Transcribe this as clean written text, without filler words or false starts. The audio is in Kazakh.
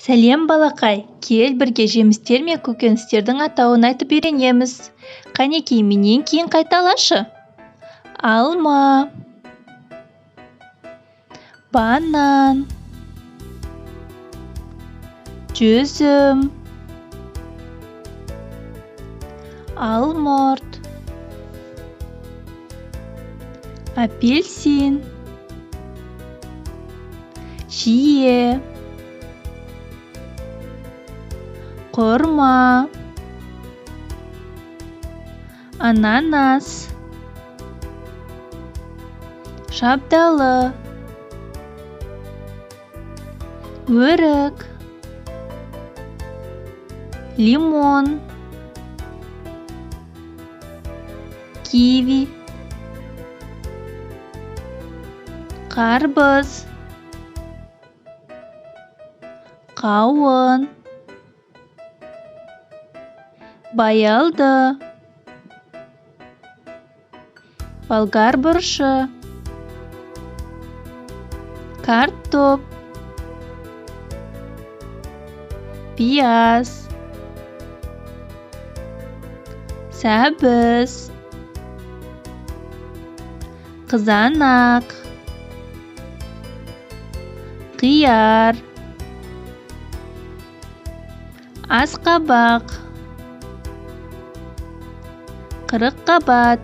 Сәлем балақай, кел бірге жемістер мен көкөністердің атауын айтып үйренеміз. Қанекей, менен кейін қайталашы. Алма, банан, жүзім, алмұрт, апельсин, шие, құрма, ананас, шабдалы, өрік, лимон, киви, қарбыз, қауын, баялды, болгар бұрышы, картоп, пияз, сәбіз, қызанақ, қияр, асқабақ, қырыққабат,